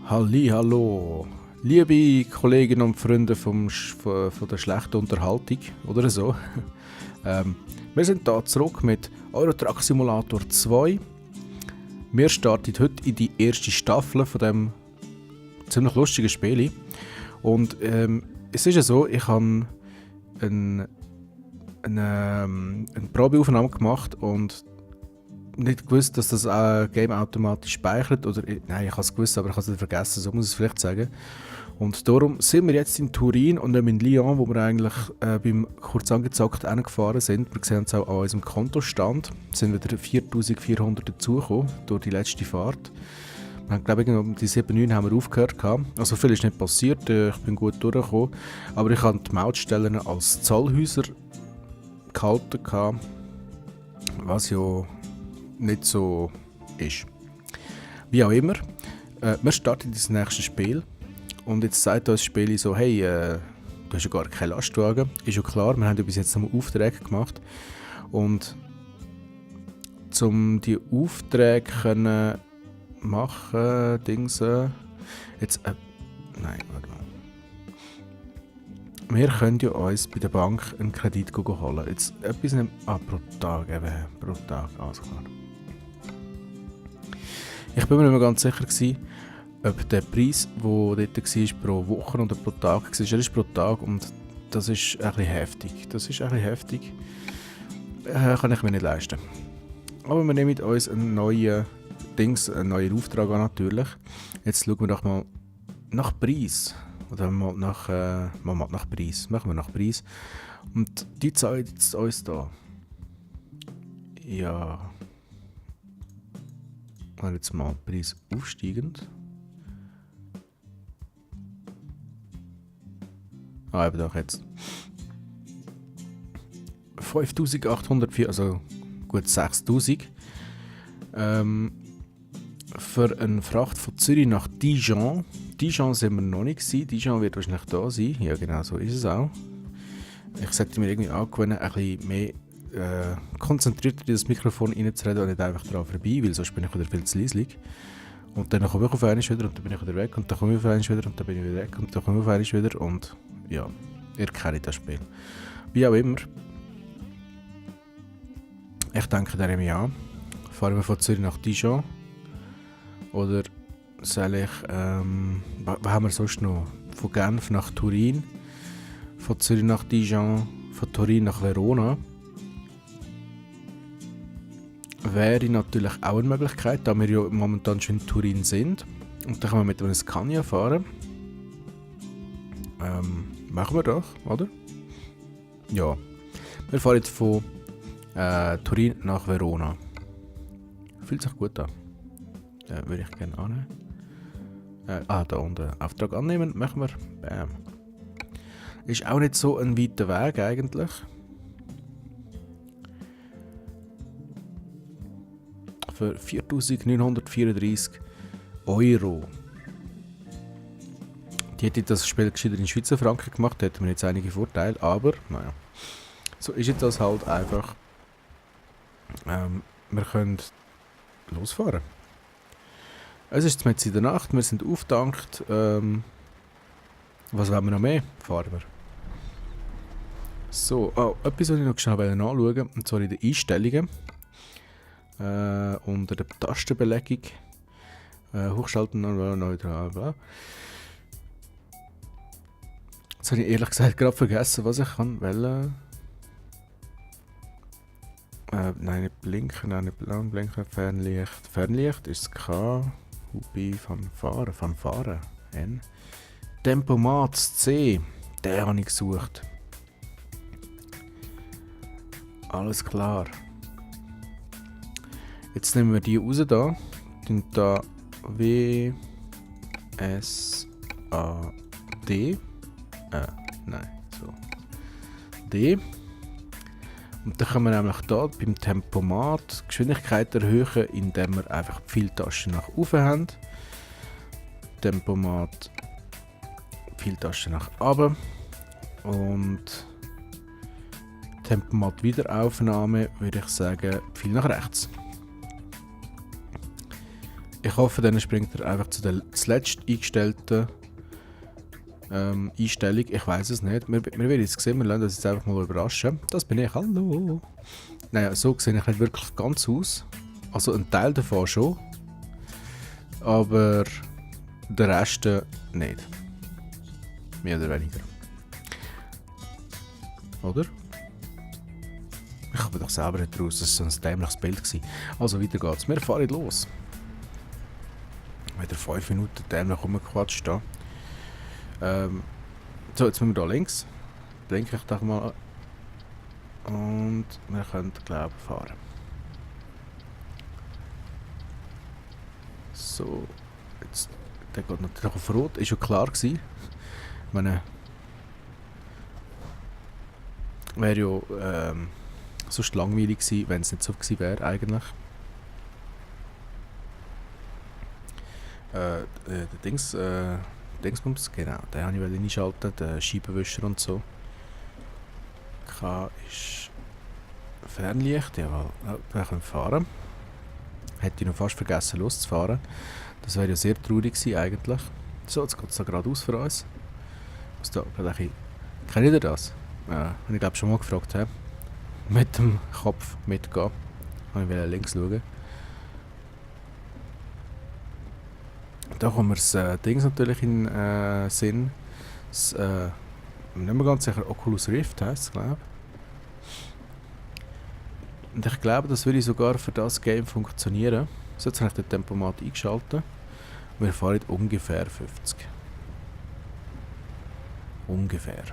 Hallo, liebe Kolleginnen und Freunde von der schlechten Unterhaltung oder so. ähm, wir sind da zurück mit Euro Truck Simulator 2. Wir starten heute in die erste Staffel von dem ziemlich lustigen Spiel. Und es ist ja so, ich habe eine Probeaufnahme gemacht und nicht gewusst, dass das Game automatisch speichert. Nein, ich habe es gewusst, aber ich habe es nicht vergessen, so muss ich es vielleicht sagen. Und darum sind wir jetzt in Turin und nicht in Lyon, wo wir eigentlich beim kurz angezockt gefahren sind. Wir sehen es auch an unserem Kontostand. Es sind wieder 4400 dazugekommen durch die letzte Fahrt. Wir haben, glaube ich, um die 7-9 haben wir aufgehört. Also viel ist nicht passiert, ich bin gut durchgekommen. Aber ich habe die Mautstellen als Zollhäuser gehalten, was ja nicht so ist. Wie auch immer, wir starten das nächste Spiel und jetzt sagt uns das Spiel so, hey, du hast ja gar keinen Lastwagen. Ist ja klar, wir haben ja bis jetzt noch Aufträge gemacht und um die Aufträge können machen, jetzt, nein, warte mal. Wir können ja uns bei der Bank einen Kredit holen. Jetzt etwas nicht, pro Tag, pro Tag, alles klar. Ich bin mir nicht mehr ganz sicher gewesen, ob der Preis, der dort war, pro Woche oder pro Tag war. Er ist pro Tag und das ist ein bisschen heftig. Kann ich mir nicht leisten. Aber wir nehmen uns einen neuen Auftrag an natürlich. Jetzt schauen wir doch mal nach Preis. Oder mal nach Preis. Machen wir nach Preis. Und die zeigt jetzt uns da. Ja. Jetzt mal Preis aufsteigend. Eben doch jetzt. 5'804, also gut 6'000. Für eine Fracht von Zürich nach Dijon. Dijon sind wir noch nicht gewesen. Dijon wird wahrscheinlich da sein. Ja, genau so ist es auch. Ich sollte mir irgendwie angewöhnen, ein bisschen mehr konzentriert in das Mikrofon reinzureden und nicht einfach daran vorbei, weil sonst bin ich wieder viel zu leislich. Und dann komme ich auf einmal wieder und dann bin ich wieder weg und dann komme ich auf einmal wieder und dann bin ich wieder weg und dann komme ich auf einmal wieder und ja, ihr kennt das Spiel. Wie auch immer. Ich denke, in diesem Jahr fahren wir von Zürich nach Dijon. Oder soll ich, was haben wir sonst noch? Von Genf nach Turin, von Zürich nach Dijon, von Turin nach Verona. Wäre natürlich auch eine Möglichkeit, da wir ja momentan schon in Turin sind. Und dann können wir mit einem Scania fahren. Machen wir doch, oder? Ja. Wir fahren jetzt von Turin nach Verona. Fühlt sich gut an. Würde ich gerne annehmen. Da unten. Auftrag annehmen, machen wir. Bam. Ist auch nicht so ein weiter Weg eigentlich. Für 4'934 €. Die hätte das Spiel gescheiter in Schweizer Franken gemacht, hätten wir jetzt einige Vorteile, aber naja. So ist jetzt das halt einfach. Wir können losfahren. Es ist jetzt in der Nacht, wir sind aufgetankt. Was wollen wir noch mehr? Fahren wir. So, etwas, was ich noch schnell nachschauen, und zwar in den Einstellungen. Unter der Tastenbelegung. Hochschalten, neutral, bla. Jetzt habe ich ehrlich gesagt gerade vergessen, was ich kann wählen. Nein, nicht blinken, nicht blinken, Fernlicht. Fernlicht ist das K. Hubi, Fanfare. N. Tempomat C. Den habe ich gesucht. Alles klar. Jetzt nehmen wir die raus da. Und da W S A D. Nein, so. D. Und dann können wir nämlich hier beim Tempomat die Geschwindigkeit erhöhen, indem wir einfach die Pfeiltasten nach oben haben. Tempomat, Pfeiltaste nach unten. Und Tempomat Wiederaufnahme würde ich sagen, Pfeil nach rechts. Ich hoffe, dann springt er einfach zu der zuletzt eingestellten Einstellung. Ich weiß es nicht. Wir werden es sehen, wir lassen uns jetzt einfach mal überraschen. Das bin ich, hallo. Naja, so sehe ich nicht wirklich ganz aus. Also ein Teil davon schon. Aber der Rest nicht. Mehr oder weniger. Oder? Ich habe doch selber nicht raus, das war so ein dämliches Bild gewesen. Also weiter geht's. Wir fahren los. Wieder 5 Minuten dämlich rumgequatscht da. So, jetzt müssen wir hier links. Blinke ich doch mal. Und wir können, glaube ich, fahren. So, jetzt. Der geht natürlich auf Rot. Ist schon klar gewesen. Ich meine, wäre ja sonst langweilig gewesen, wenn es nicht so gewesen wäre eigentlich. Der Dingsbums, genau, den habe ich einschalten, den Scheibenwischer und so. K ist Fernlicht, jawohl, wir können fahren. Hätte ich noch fast vergessen loszufahren. Das wäre ja sehr traurig gewesen eigentlich. So, jetzt geht es da geradeaus für uns. Was da gerade ein bisschen... Kennt ihr das? Ja, habe ich glaube schon mal gefragt. He? Mit dem Kopf mitgehen. Ich will links schauen. Da kommt mir das Ding natürlich in Sinn. Das, nicht mehr ganz sicher, Oculus Rift heisst es, glaube ich. Und ich glaube, das würde sogar für das Game funktionieren. So, jetzt habe ich den Tempomat eingeschaltet. Wir fahren ungefähr 50. Ungefähr.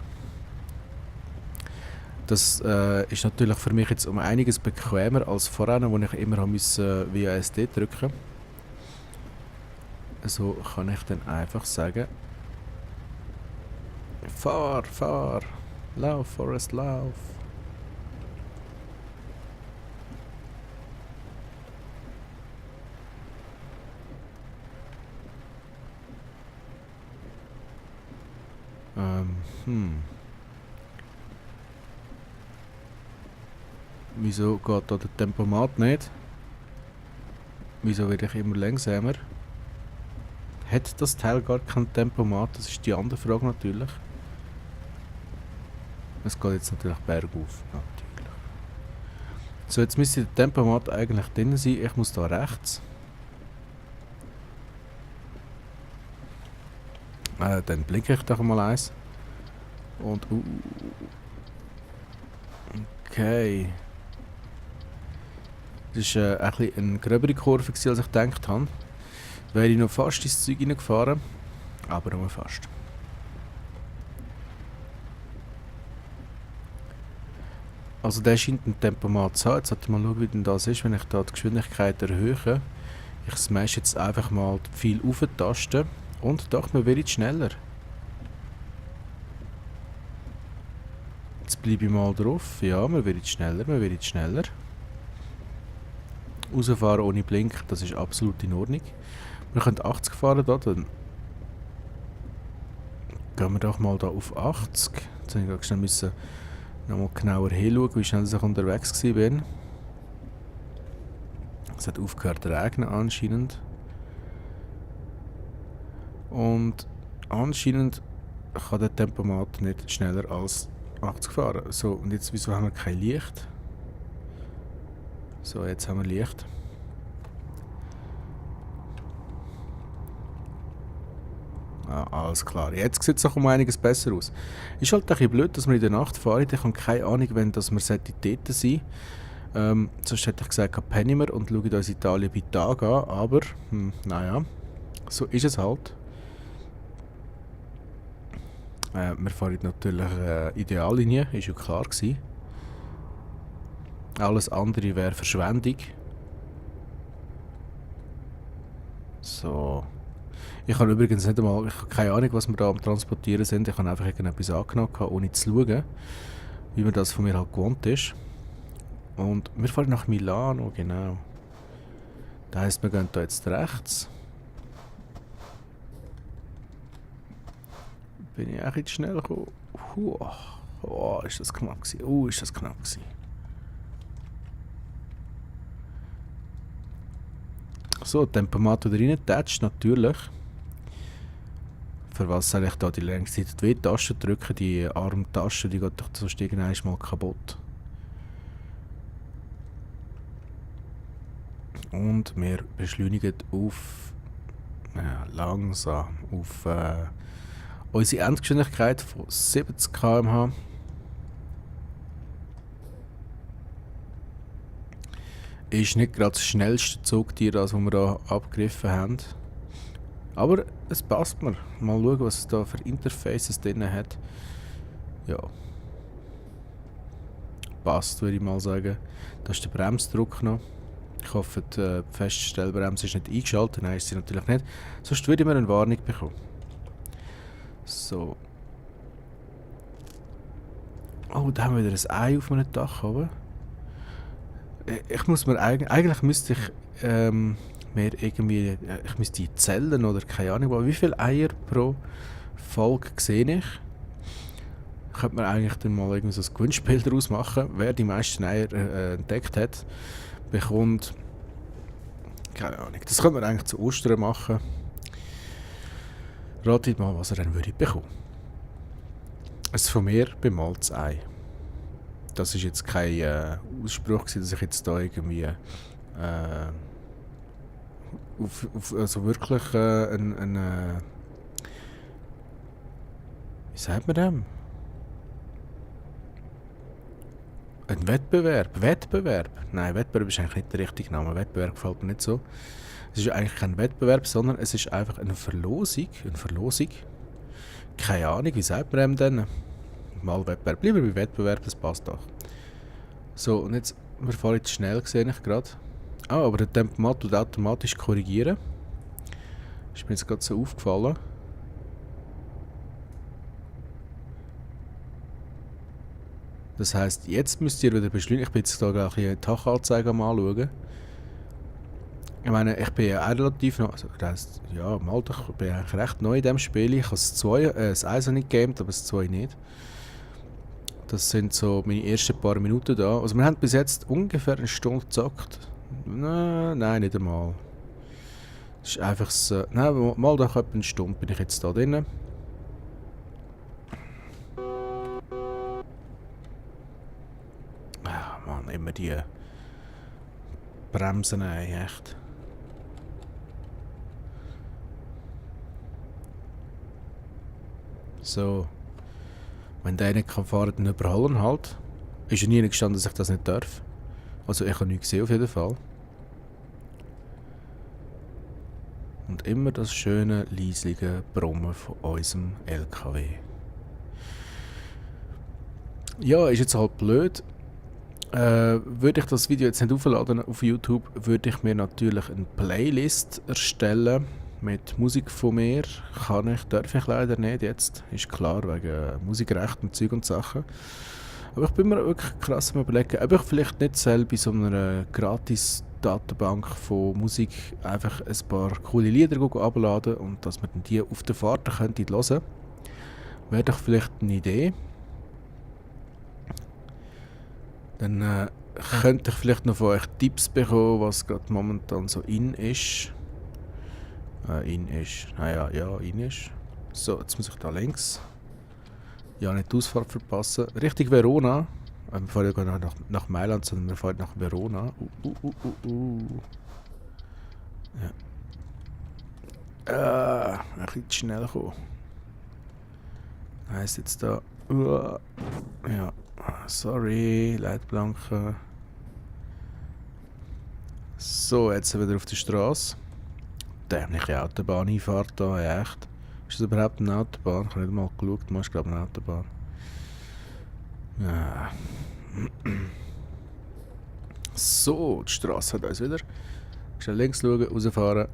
Das ist natürlich für mich jetzt um einiges bequemer als vorher, wo ich immer WASD drücken musste. So kann ich dann einfach sagen: Fahr, fahr, lauf, Forrest, lauf. Wieso geht da der Tempomat nicht? Wieso werde ich immer langsamer? Hat das Teil gar kein Tempomat? Das ist die andere Frage natürlich. Es geht jetzt natürlich bergauf. Natürlich. So, jetzt müsste der Tempomat eigentlich drin sein. Ich muss da rechts. Dann blinke ich doch mal eins. Und okay. Das war ein bisschen eine gröbere Kurve, als ich gedacht habe. Wäre ich noch fast ins Zeug reingefahren, aber nur fast. Also der scheint ein Tempomat zu haben. Jetzt sollte ich mal schauen, wie denn das ist, wenn ich da die Geschwindigkeit erhöhe. Ich smash jetzt einfach mal viel auf die Taste und doch, man wird schneller. Jetzt bleibe ich mal drauf. Ja, man wird schneller, man wird schneller. Rausfahren ohne Blink, das ist absolut in Ordnung. Wir können 80 fahren da, dann gehen wir doch mal da auf 80. Jetzt müssen wir nochmal genauer hinschauen, wie schnell ich unterwegs war. Es hat aufgehört zu regnen anscheinend. Und anscheinend kann der Tempomat nicht schneller als 80 fahren. So, und jetzt, wieso haben wir kein Licht? So, jetzt haben wir Licht. Ah, alles klar. Jetzt sieht es auch um einiges besser aus. Ist halt ein bisschen blöd, dass wir in der Nacht fahren. Ich habe keine Ahnung, wenn wir dort sein. Sonst hätte ich gesagt, pennen wir und schauen uns Italien bei Tag an. Aber, naja, so ist es halt. Wir fahren natürlich Ideallinie, ist ja klar gewesen. Alles andere wäre Verschwendung. So. Ich habe übrigens nicht einmal, ich habe keine Ahnung, was wir da am Transportieren sind. Ich habe einfach irgendetwas angenommen, ohne zu schauen, wie man das von mir halt gewohnt ist. Und wir fahren nach Milano, genau. Das heisst, wir gehen da jetzt rechts. Bin ich auch jetzt schnell gekommen? Oh, ist das knapp gewesen. Ist das knapp gewesen. So, Tempomat wieder rein, natürlich. Für was soll ich da die längste Zeit die W-Taste drücken? Die Armtasche, die geht doch sonst irgendwann mal kaputt. Und wir beschleunigen auf langsam auf unsere Endgeschwindigkeit von 70 km/h. Ist nicht gerade das schnellste Zugtier, das wir hier abgegriffen haben. Aber es passt mir. Mal schauen, was es da für Interfaces drin hat. Ja. Passt, würde ich mal sagen. Da ist der Bremsdruck noch. Ich hoffe, die Feststellbremse ist nicht eingeschaltet. Nein, ist sie natürlich nicht. Sonst würde ich mir eine Warnung bekommen. So. Oh, da haben wir wieder ein Ei auf meinem Dach oben. Ich muss mir eigentlich müsste ich mir irgendwie, ich müsste die zählen oder keine Ahnung, aber wie viele Eier pro Folge sehe ich? Könnte man eigentlich dann mal irgendwie so ein Gewinnspiel daraus machen. Wer die meisten Eier entdeckt hat, bekommt, keine Ahnung, das könnte man eigentlich zu Ostern machen. Ratet mal, was er dann würde bekommen. Es von mir bemaltes Ei. Das ist jetzt kein Ausspruch gewesen, dass ich jetzt da irgendwie also wirklich wie sagt man dem? Ein Wettbewerb. Wettbewerb? Nein, Wettbewerb ist eigentlich nicht der richtige Name. Wettbewerb gefällt mir nicht so. Es ist eigentlich kein Wettbewerb, sondern es ist einfach eine Verlosung. Eine Verlosung. Keine Ahnung, wie sagt man dem denn? Mal Wettbewerb. Lieber bei Wettbewerb, das passt doch. So, und jetzt, wir fahren jetzt schnell, sehe ich gerade. Ah, aber der Tempomat tut automatisch korrigieren. Ist mir jetzt gerade so aufgefallen. Das heisst, jetzt müsst ihr wieder beschleunigen. Ich bin jetzt da gleich die Tachanzeige am anschauen. Ich meine, ich bin ja auch relativ noch, also das heisst, ja, mal doch, ich bin eigentlich recht neu in diesem Spiel. Ich habe das 1 noch nicht gegamed, aber das 2 nicht. Das sind so meine ersten paar Minuten da. Also wir haben bis jetzt ungefähr eine Stunde gezockt. Nein, nicht einmal. Das ist einfach so, nein, mal doch etwa eine Stunde bin ich jetzt da drin. Ah, Mann, immer die Bremsen, echt. So. Wenn der nicht kann fahren, dann überholen halt. Ist ja nie gestanden, dass ich das nicht darf. Also ich habe nichts gesehen auf jeden Fall. Und immer das schöne, leislige Brummen von unserem LKW. Ja, ist jetzt halt blöd. Würde ich das Video jetzt nicht aufladen auf YouTube, würde ich mir natürlich eine Playlist erstellen mit Musik von mir. Darf ich leider nicht jetzt. Ist klar, wegen Musikrecht und Zeug und Sachen. Aber ich bin mir wirklich krass am Überlegen, ob ich vielleicht nicht selbst bei so einer Gratis-Datenbank von Musik einfach ein paar coole Lieder abladen und dass man die auf der Fahrt hören könnte. Wäre doch vielleicht eine Idee. Dann könnte ich vielleicht noch von euch Tipps bekommen, was gerade momentan so in ist. In ist. Naja, ja, in ist. So, jetzt muss ich da links. Ja, nicht die Ausfahrt verpassen. Richtung Verona. Wir fahren ja gar nicht nach Mailand, sondern wir fahren nach Verona. Ja. Ein bisschen zu schnell kommen. Heißt jetzt da. Ja. Sorry, Leitplanke. So, jetzt wieder auf der Straße. Dämliche Autobahneinfahrt da, echt. Ist das überhaupt eine Autobahn? Ich habe nicht mal geschaut, man ist glaube ich eine Autobahn. Ja. So, die Straße hat uns wieder. Schnell links schauen, rausfahren.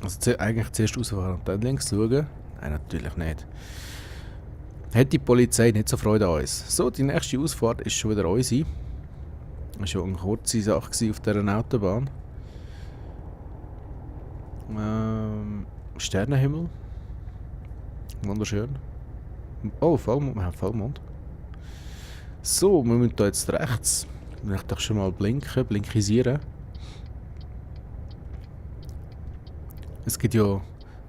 Also eigentlich zuerst rausfahren und dann links schauen. Nein, natürlich nicht. Hat die Polizei nicht so Freude an uns. So, die nächste Ausfahrt ist schon wieder unsere. Das war schon eine kurze Sache auf dieser Autobahn. Sternenhimmel. Wunderschön. Oh, Vollmond. Wir haben Vollmond. So, wir müssen hier jetzt rechts. Ich möchte doch schon mal blinkisieren. Es gibt ja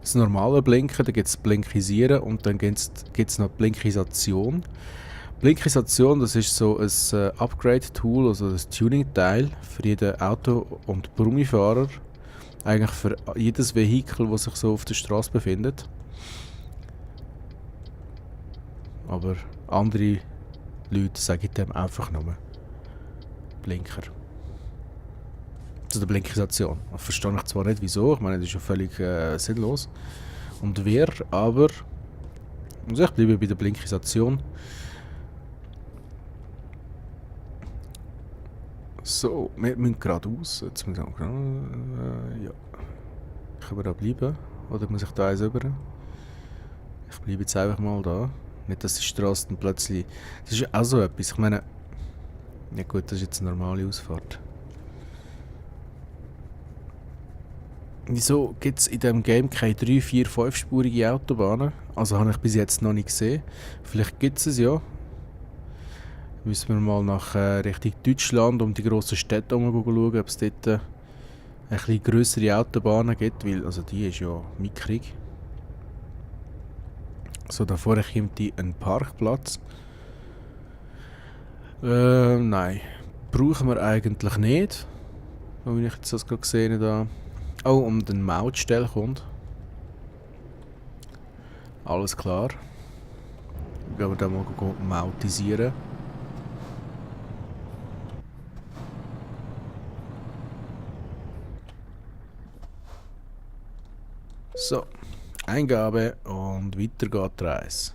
das normale Blinken, dann gibt es Blinkisieren und dann gibt es noch Blinkisation. Blinkisation, das ist so ein Upgrade-Tool, also ein Tuning-Teil für jeden Auto- und Brummifahrer. Eigentlich für jedes Vehikel, das sich so auf der Straße befindet. Aber andere Leute sagen dem einfach nur Blinker. Zu der Blinkisation. Das verstehe ich zwar nicht wieso, ich meine, das ist ja völlig sinnlos und wirr, aber also ich bleibe bei der Blinkisation. So, wir müssen geradeaus. Jetzt müssen wir ja. Können wir da bleiben? Oder muss ich da eins rüber? Ich bleibe jetzt einfach mal da. Nicht, dass die Straße dann plötzlich... Das ist ja auch so etwas. Ich meine... Ja gut, das ist jetzt eine normale Ausfahrt. Wieso gibt es in diesem Game keine 3, 4, 5-spurige Autobahnen? Also habe ich bis jetzt noch nicht gesehen. Vielleicht gibt es ja. Müssen wir mal nach Richtung Deutschland um die grossen Städte schauen, ob es dort ein bisschen grössere Autobahnen gibt, weil also die ist ja mickrig. So, da vorne kommt ein Parkplatz. Nein. Brauchen wir eigentlich nicht. Wie ich jetzt das gerade gesehen habe. Oh, um den Mautstelle kommt. Alles klar. Gehen wir da mal mautisieren. So, Eingabe und weiter geht die Reise.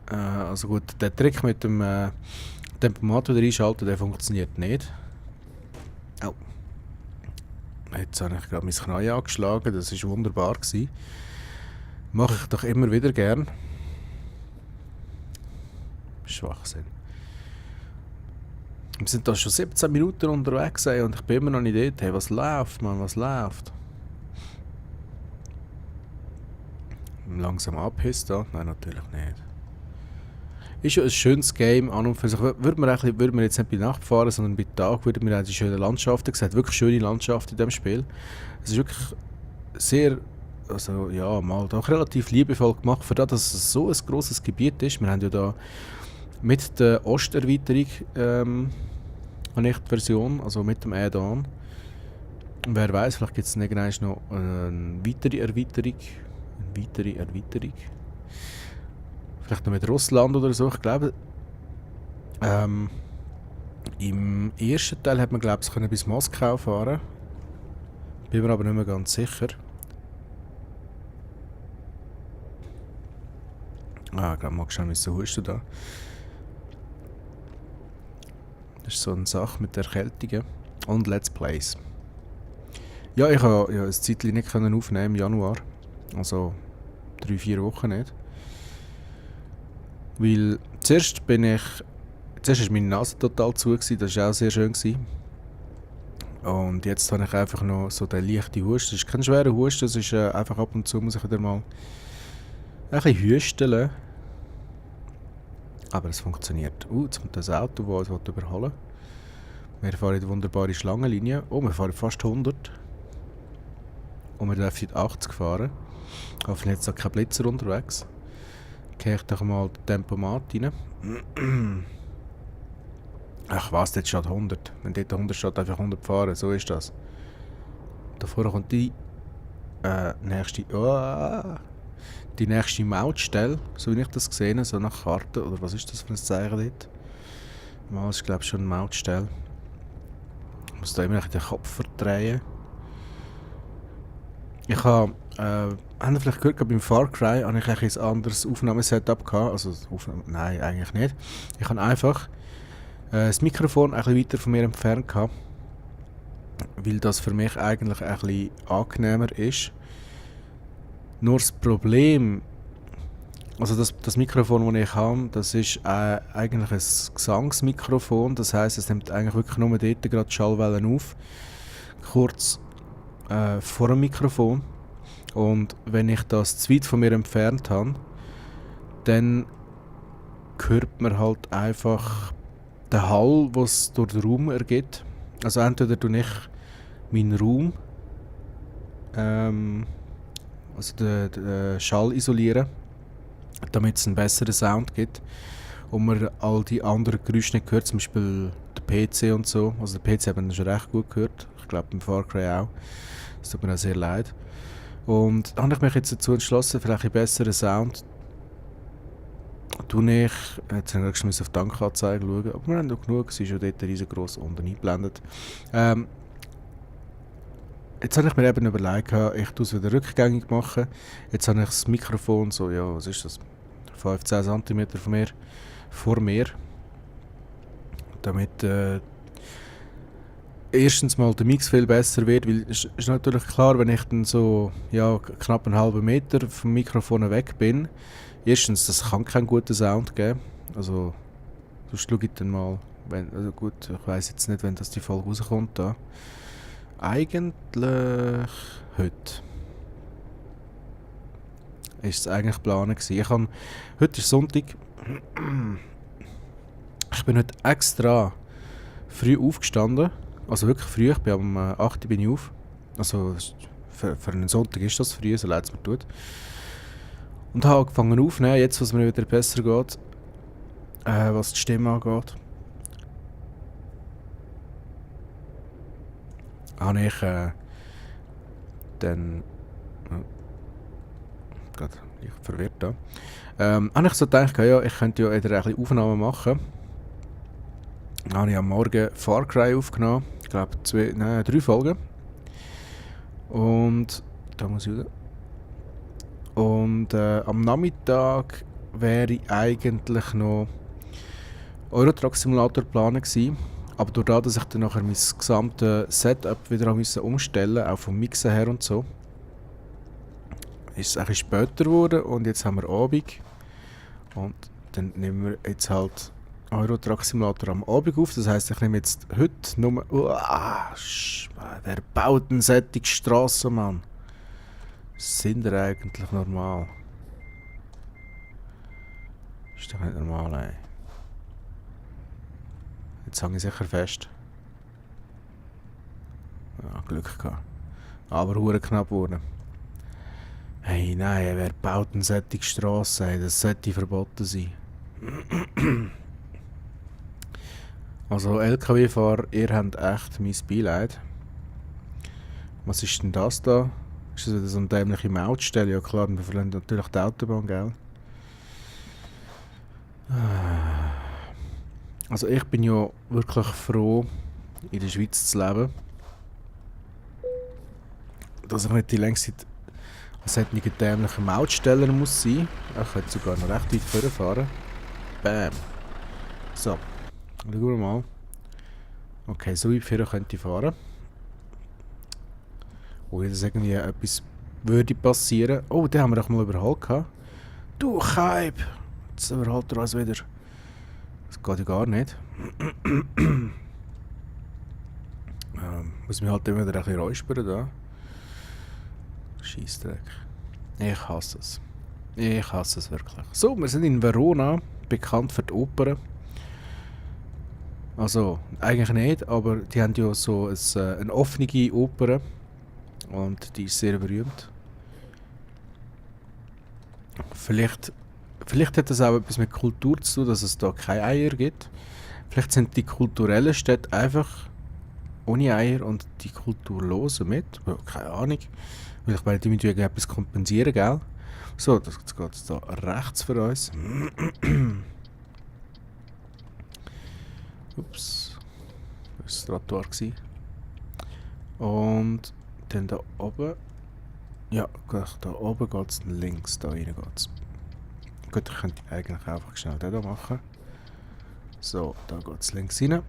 Also gut, der Trick mit dem Tempomat wieder einschalten, der funktioniert nicht. Oh. Jetzt habe ich gerade mein Knie angeschlagen, das war wunderbar. Mache ich doch immer wieder gern. Schwachsinn. Wir sind da schon 17 Minuten unterwegs und ich bin immer noch nicht dort. Hey, was läuft, Mann, was läuft? Langsam abhisst da? Nein, natürlich nicht. Ist ja ein schönes Game an und für sich. Würde man jetzt nicht bei Nacht fahren, sondern bei Tag würde man auch die schönen Landschaften sehen. Wirklich schöne Landschaften in diesem Spiel. Es ist wirklich sehr, also ja, mal doch relativ liebevoll gemacht, für das, dass es so ein grosses Gebiet ist. Wir haben ja da mit der Osterweiterung eine echte Version, also mit dem Add-on. Und wer weiß, vielleicht gibt es irgendwann noch eine weitere Erweiterung. Vielleicht noch mit Russland oder so, ich glaube. Im ersten Teil hat man, glaube ich, bis Moskau fahren. Bin mir aber nicht mehr ganz sicher. Ich glaube, mal schauen, wie so husten da. Das ist so eine Sache mit Erkältungen und Let's Plays. Ja, ich habe ja, ein Zeitchen nicht aufnehmen im Januar. Also 3, 4 Wochen nicht. Weil zuerst war meine Nase total zu, das war auch sehr schön. Und jetzt habe ich einfach noch so den leichten Husten. Es ist kein schwerer Husten, es ist einfach ab und zu muss ich wieder mal ein bisschen hüsteln. Aber es funktioniert. Jetzt kommt das Auto, das uns überholen will. Wir fahren in die wunderbare Schlangenlinie. Oh, wir fahren fast 100. Und wir dürfen 80 fahren. Hoffentlich jetzt auch kein Blitzer unterwegs. Gehe ich doch mal den Tempomat rein. Ach was, dort steht 100. Wenn dort 100 steht, einfach 100 fahren. So ist das. Da vorne kommt die nächste... die nächste Mautstelle, so wie ich das gesehen habe, so nach Karte, oder was ist das für ein Zeichen dort? Mal ist, glaube ich, schon eine Mautstelle. Ich muss da immer den Kopf verdrehen. Ich habe, habt ihr vielleicht gehört, beim Far Cry habe ich ein anderes Aufnahmesetup gehabt, also nein, eigentlich nicht. Ich habe einfach das Mikrofon ein bisschen weiter von mir entfernt gehabt, weil das für mich eigentlich ein bisschen angenehmer ist. Nur das Problem, also das Mikrofon, das ich habe, das ist eigentlich ein Gesangsmikrofon. Das heisst, es nimmt eigentlich wirklich nur dort gerade Schallwellen auf, kurz vor dem Mikrofon. Und wenn ich das zu weit von mir entfernt habe, dann hört man halt einfach den Hall, was es durch den Raum ergibt. Also entweder tue ich meinen Raum, also den Schall isolieren, damit es einen besseren Sound gibt und man all die anderen Geräusche nicht hört, zum Beispiel der PC und so. Also der PC haben wir schon recht gut gehört, ich glaube beim Far Cry auch. Das tut mir auch sehr leid. Und da habe ich mich jetzt dazu entschlossen, vielleicht einen besseren Sound tue ich, jetzt habe ich schon auf die Tankanzeige schauen, aber wir haben noch genug, sie ist schon dort riesengroß unten eingeblendet. Jetzt habe ich mir eben überlegt, ich tue es wieder rückgängig machen. Jetzt habe ich das Mikrofon so, ja, was ist das? 15 cm vor mir. Damit erstens mal der Mix viel besser wird, weil es ist natürlich klar, wenn ich dann so ja, knapp einen halben Meter vom Mikrofon weg bin, erstens, das kann keinen guten Sound geben. Also, sonst schaue ich dann mal, wenn, also gut, ich weiss jetzt nicht, wenn das die Folge rauskommt da. Eigentlich heute. Ist es eigentlich geplant gewesen. Heute ist Sonntag. Ich bin heute extra früh aufgestanden. Also wirklich früh, ich bin um 8 Uhr bin ich auf. Also für einen Sonntag ist das früh, so leid es mir tut. Und habe angefangen aufzunehmen, jetzt was mir wieder besser geht. Was die Stimme angeht. Habe ich dann... gerade leicht verwirrt da. Habe ich so gedacht, ja, ich könnte ja wieder ein bisschen Aufnahmen machen. Dann habe ich am Morgen Far Cry aufgenommen. Ich glaube 3 Folgen. Und da muss ich wieder. Und am Nachmittag wäre eigentlich noch Euro Truck Simulator geplant gewesen. Aber dadurch, dass ich dann nachher mein gesamtes Setup wieder umstellen musste, auch vom Mixen her und so, ist es ein bisschen später geworden und jetzt haben wir Abend. Und dann nehmen wir jetzt halt Euro Truck Simulator am Abend auf. Das heisst, ich nehme jetzt heute nur... wer baut denn solche Strassen, Mann? Sind wir eigentlich normal? Ist doch nicht normal, ey. Jetzt hänge ich sicher fest. Ja, Glück gehabt. Aber hure knapp geworden. Hey, nein, wer baut denn solche Strassen? Hey, das sollte verboten sein. Also LKW-Fahrer, ihr habt echt mein Beileid. Was ist denn das da? Ist das wieder so eine dämliche Mautstelle? Ja klar, wir verlieren natürlich die Autobahn, gell? Also ich bin ja wirklich froh, in der Schweiz zu leben. Dass ich nicht die längste Zeit an solchen dämlichen Mautstellen muss sein. Ich könnte sogar noch recht weit vorfahren. Bam. So, schauen wir mal. Okay, so weit vorher könnte ich fahren. Wo jetzt irgendwie etwas würde passieren. Oh, den haben wir doch mal überholt gehabt. Du Kaib! Jetzt überholt er uns wieder. Das geht ja gar nicht. Muss mich halt immer wieder ein bisschen räuspern da. Scheissdreck. Ich hasse es. Ich hasse es wirklich. So, wir sind in Verona, bekannt für die Oper. Also, eigentlich nicht, aber die haben ja so eine offene Oper. Und die ist sehr berühmt. Vielleicht hat das auch etwas mit Kultur zu tun, dass es da keine Eier gibt. Vielleicht sind die kulturellen Städte einfach ohne Eier und die kulturlosen mit. Ja, keine Ahnung. Weil ich meine, die müssen etwas kompensieren, gell? So, jetzt geht es da rechts für uns. Ups. Das war das Trottoir. Und dann da oben. Ja, da oben geht es links, da rein geht es. Gut, ich könnte eigentlich einfach schnell den hier machen. So, da geht es links rein.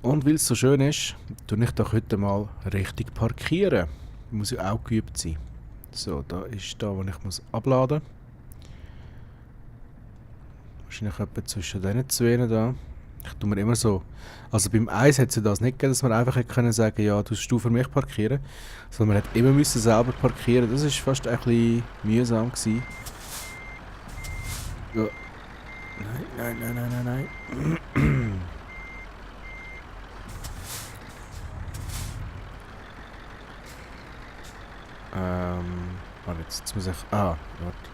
Und weil es so schön ist, tue ich doch heute mal richtig parkieren. Muss ja auch geübt sein. So, da ist da, wo ich muss abladen muss. Wahrscheinlich etwa zwischen diesen zwei da. Ich tue mir immer so. Also beim Eis hat es das nicht gegeben, dass man einfach hätte können sagen, ja, du für mich parkieren. Sondern man hat immer müssen selber parkieren. Das war fast ein bisschen mühsam gewesen. Ja. Nein, nein, nein, nein, nein. Warte, jetzt muss ich... Ah, warte.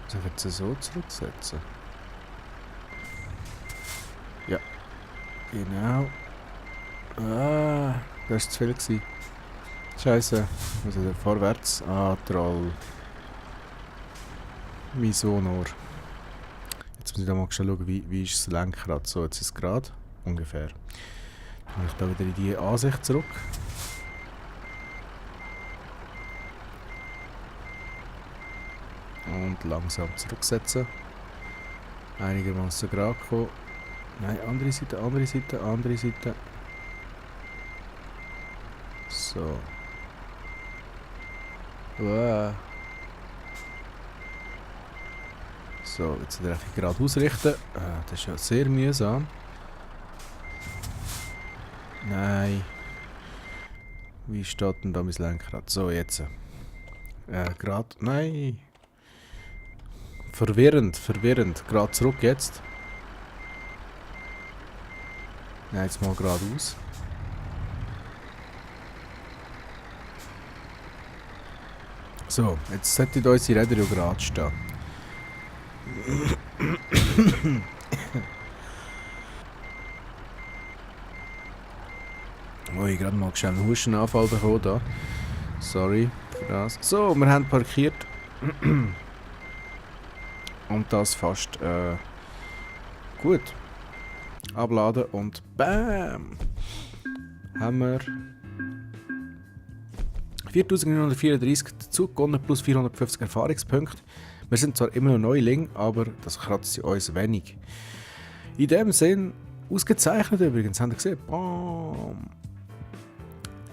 Muss ich jetzt so zurücksetzen? Ja, genau. Ah, das war zu viel gewesen. Scheiße. Also vorwärts. Ah, Troll. Mein Sonor. Jetzt muss ich da mal schauen, wie ist das Lenkrad. So, jetzt ist es gerade. Ungefähr. Dann komme ich da wieder in die Ansicht zurück. Und langsam zurücksetzen. Einigermaßen gerade kommen. Nein, andere Seite, andere Seite, andere Seite. So. Uah. So, jetzt wieder gerade ausrichten. Ah, das ist ja sehr mühsam. Nein. Wie steht denn da mein Lenkrad? So, jetzt. Gerade. Nein. Verwirrend, verwirrend. Gerade zurück jetzt. Nein, jetzt mal geradeaus. So, jetzt sollten unsere Räder ja gerade stehen. Oh, ich gerade mal schnell einen Hustenanfall bekommen da. Sorry für das. So, wir haben parkiert. Und das fast gut. Abladen und BAM! Haben wir 4934 dazu gewonnen plus 450 Erfahrungspunkte. Wir sind zwar immer noch Neuling, aber das kratzt uns wenig. In dem Sinn, ausgezeichnet übrigens, habt ihr gesehen? Bam!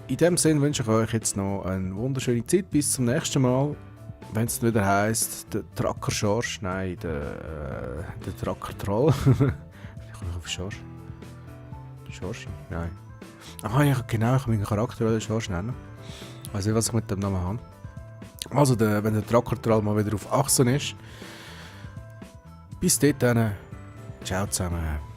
In dem Sinn wünsche ich euch jetzt noch eine wunderschöne Zeit. Bis zum nächsten Mal. Wenn es wieder heisst, der Tracker-Schorsch, nein, der Tracker-Troll. Ich komme auf Schorsch. Schorsch? Nein. Ah ja, genau, ich kann meinen Charakter Schorsch nennen. Ich weiß nicht, was ich mit dem Namen habe. Also, wenn der Tracker-Troll mal wieder auf Achsen ist. Bis dahin, ciao zusammen.